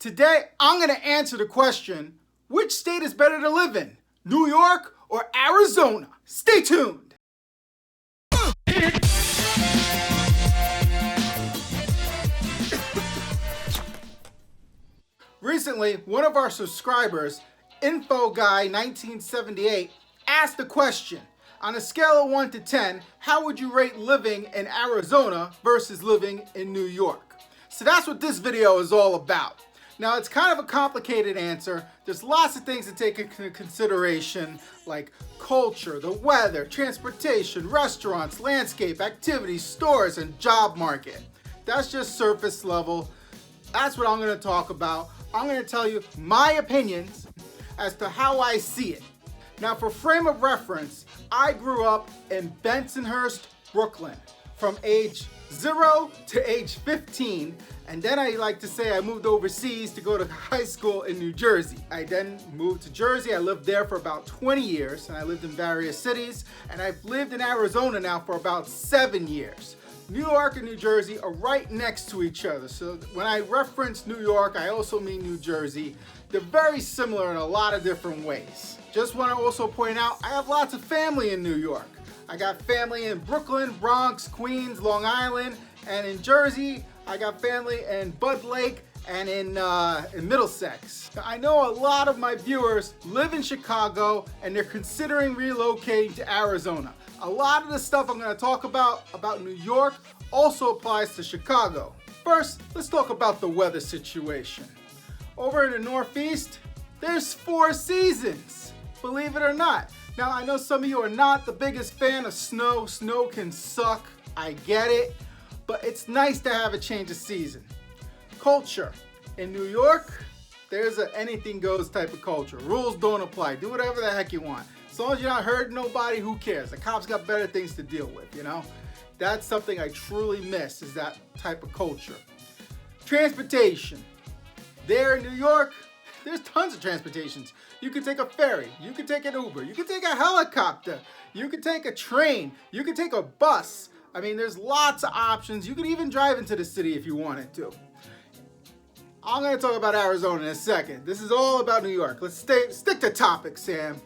Today, I'm going to answer the question, which state is better to live in, New York or Arizona? Stay tuned. Recently, one of our subscribers, InfoGuy1978, asked the question, on a scale of 1 to 10, how would you rate living in Arizona versus living in New York? So that's what this video is all about. Now, it's kind of a complicated answer. There's lots of things to take into consideration, like culture, the weather, transportation, restaurants, landscape, activities, stores, and job market. That's just surface level. That's what I'm going to talk about. I'm going to tell you my opinions as to how I see it. Now, for frame of reference, I grew up in Bensonhurst, Brooklyn, from age 0 to age 15, and then I like to say I moved overseas to go to high school in New Jersey. I then moved to Jersey. I lived there for about 20 years, and I lived in various cities, and I've lived in Arizona now for about 7 years. New York and New Jersey are right next to each other, so when I reference New York, I also mean New Jersey. They're very similar in a lot of different ways. Just want to also point out, I have lots of family in New York. I got family in Brooklyn, Bronx, Queens, Long Island, and in Jersey, I got family in Bud Lake and in Middlesex. Now, I know a lot of my viewers live in Chicago and they're considering relocating to Arizona. A lot of the stuff I'm going to talk about New York also applies to Chicago. First, let's talk about the weather situation. Over in the Northeast, there's 4 seasons, believe it or not. Now, I know some of you are not the biggest fan of snow. Snow can suck, I get it, but it's nice to have a change of season. Culture. In New York, there's an anything goes type of culture. Rules don't apply. Do whatever the heck you want. As long as you're not hurting nobody, who cares? The cops got better things to deal with, you know? That's something I truly miss, is that type of culture. Transportation. There in New York, there's tons of transportations. You can take a ferry, you can take an Uber, you can take a helicopter, you can take a train, you can take a bus. I mean, there's lots of options. You can even drive into the city if you wanted to. I'm going to talk about Arizona in a second. This is all about New York. Let's stick to topic, Sam.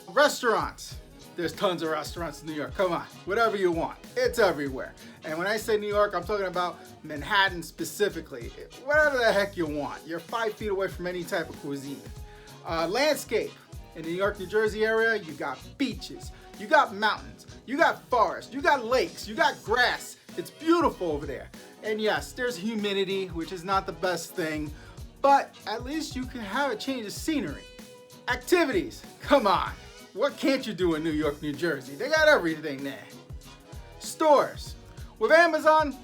Restaurants. There's tons of restaurants in New York. Come on, whatever you want. It's everywhere. And when I say New York, I'm talking about Manhattan specifically. Whatever the heck you want. You're 5 feet away from any type of cuisine. Landscape. In the New York, New Jersey area, you got beaches, you got mountains, you got forests, you got lakes, you got grass. It's beautiful over there. And yes, there's humidity, which is not the best thing, but at least you can have a change of scenery. Activities. Come on. What can't you do in New York, New Jersey? They got everything there. Stores. With Amazon,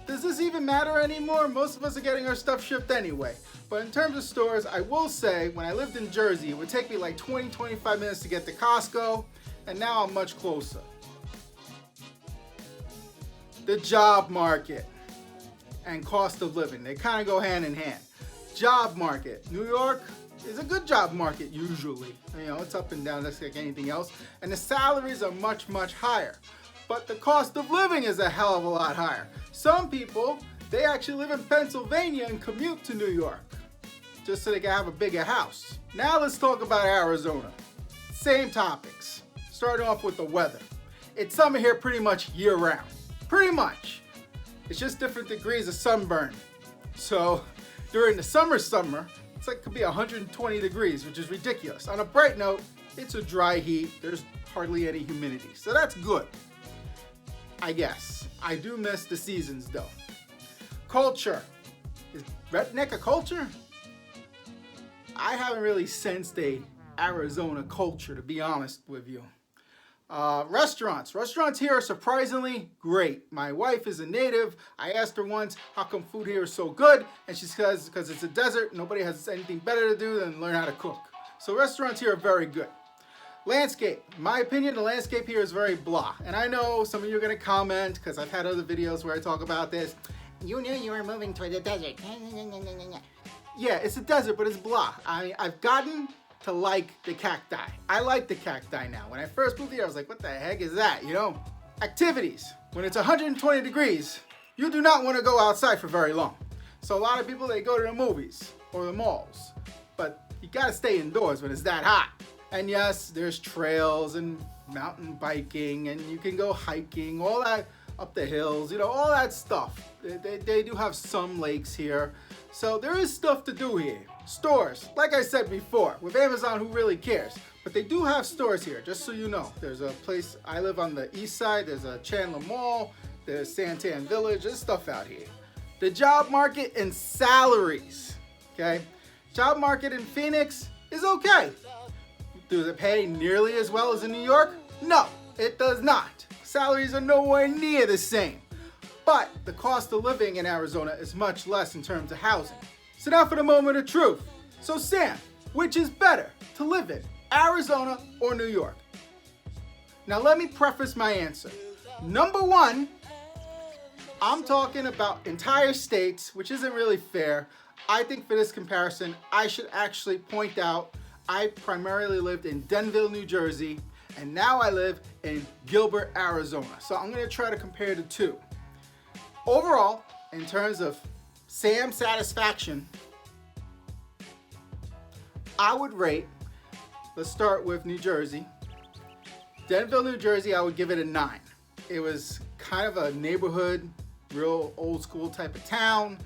does this even matter anymore? Most of us are getting our stuff shipped anyway. But in terms of stores, I will say, when I lived in Jersey, it would take me like 20-25 minutes to get to Costco, and now I'm much closer. The job market and cost of living, they kind of go hand in hand. Job market. New York is a good job market usually. You know, it's up and down just like anything else. And the salaries are much, much higher. But the cost of living is a hell of a lot higher. Some people, they actually live in Pennsylvania and commute to New York just so they can have a bigger house. Now let's talk about Arizona. Same topics. Starting off with the weather. It's summer here pretty much year round. Pretty much. It's just different degrees of sunburn. So during the summer, it's like could be 120 degrees, which is ridiculous. On a bright note, it's a dry heat. There's hardly any humidity. So that's good, I guess. I do miss the seasons though. Culture. Is redneck a culture? I haven't really sensed a Arizona culture, to be honest with you. Restaurants. Restaurants here are surprisingly great. My wife is a native. I asked her once, how come food here is so good? And she says, because it's a desert, nobody has anything better to do than learn how to cook. So restaurants here are very good. Landscape. In my opinion, the landscape here is very blah. And I know some of you are going to comment, because I've had other videos where I talk about this. You knew you were moving toward the desert. Yeah, it's a desert, but it's blah. I've gotten to like the cacti. I like the cacti now. When I first moved here, I was like, what the heck is that, you know? Activities. When it's 120 degrees, you do not want to go outside for very long. So a lot of people, they go to the movies or the malls, but you gotta stay indoors when it's that hot. And yes, there's trails and mountain biking, and you can go hiking, all that up the hills, you know, all that stuff. They do have some lakes here. So there is stuff to do here. Stores, like I said before, with Amazon, who really cares? But they do have stores here, just so you know. There's a place, I live on the east side, there's a Chandler Mall, there's Santan Village, there's stuff out here. The job market and salaries, okay? Job market in Phoenix is okay. Does it pay nearly as well as in New York? No, it does not. Salaries are nowhere near the same. But the cost of living in Arizona is much less in terms of housing. So now for the moment of truth. So Sam, which is better to live in, Arizona or New York? Now let me preface my answer. Number one, I'm talking about entire states, which isn't really fair. I think for this comparison, I should actually point out I primarily lived in Denville, New Jersey, and now I live in Gilbert, Arizona. So I'm gonna try to compare the two. Overall, in terms of Sam satisfaction, I would rate, let's start with New Jersey. Denville, New Jersey, I would give it a 9. It was kind of a neighborhood, real old school type of town.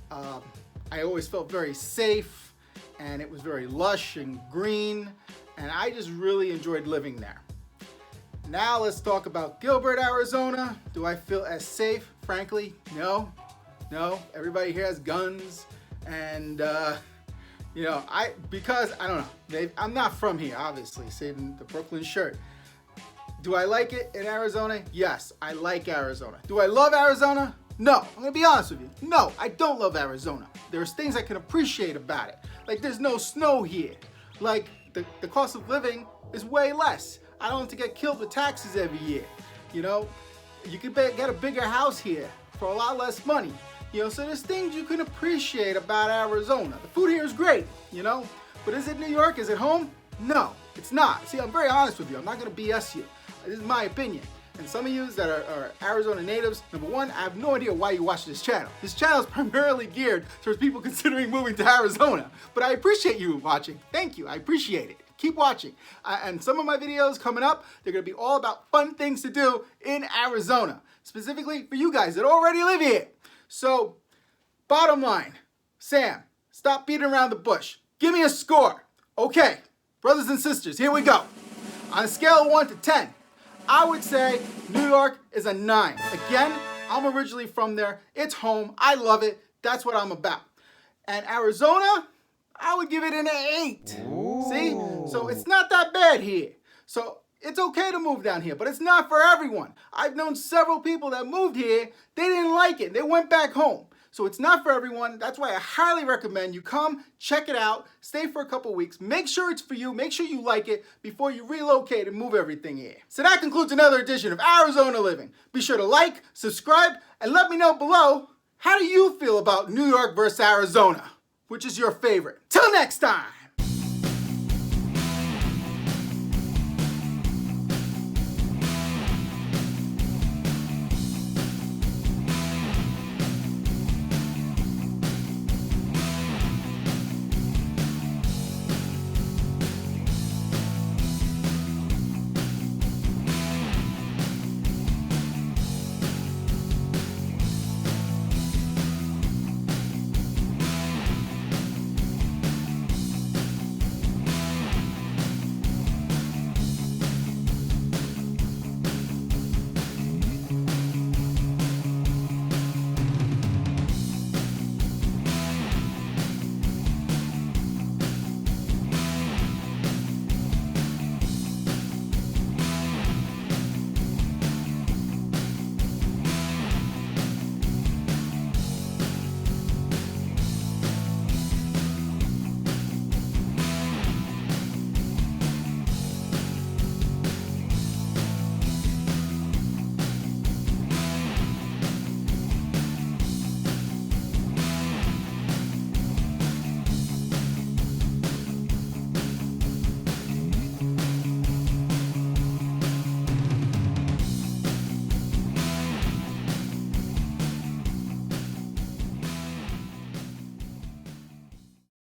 I always felt very safe, and it was very lush and green, and I just really enjoyed living there. Now let's talk about Gilbert, Arizona. Do I feel as safe? Frankly, no. Everybody here has guns, and you know, because I don't know. I'm not from here, obviously, saving the Brooklyn shirt. Do I like it in Arizona? Yes, I like Arizona. Do I love Arizona? No, I'm gonna be honest with you. No, I don't love Arizona. There's things I can appreciate about it. Like there's no snow here. Like the cost of living is way less. I don't have to get killed with taxes every year. You know, you can get a bigger house here for a lot less money. You know, so there's things you can appreciate about Arizona. The food here is great, you know, but is it New York? Is it home? No, it's not. See, I'm very honest with you. I'm not gonna BS you. This is my opinion. And some of you that are Arizona natives, number one, I have no idea why you watch this channel. This channel is primarily geared towards people considering moving to Arizona. But I appreciate you watching. Thank you, I appreciate it. Keep watching. And some of my videos coming up, they're gonna be all about fun things to do in Arizona, specifically for you guys that already live here. So, bottom line, Sam, stop beating around the bush. Give me a score. Okay, brothers and sisters, here we go. On a scale of 1 to 10, I would say New York is a 9. Again, I'm originally from there. It's home. I love it. That's what I'm about. And Arizona, I would give it an 8. Ooh. See? So it's not that bad here. So it's okay to move down here, but it's not for everyone. I've known several people that moved here. They didn't like it. They went back home. So it's not for everyone. That's why I highly recommend you come, check it out, stay for a couple weeks, make sure it's for you, make sure you like it before you relocate and move everything here. So that concludes another edition of Arizona Living. Be sure to like, subscribe, and let me know below, how do you feel about New York versus Arizona? Which is your favorite? Till next time!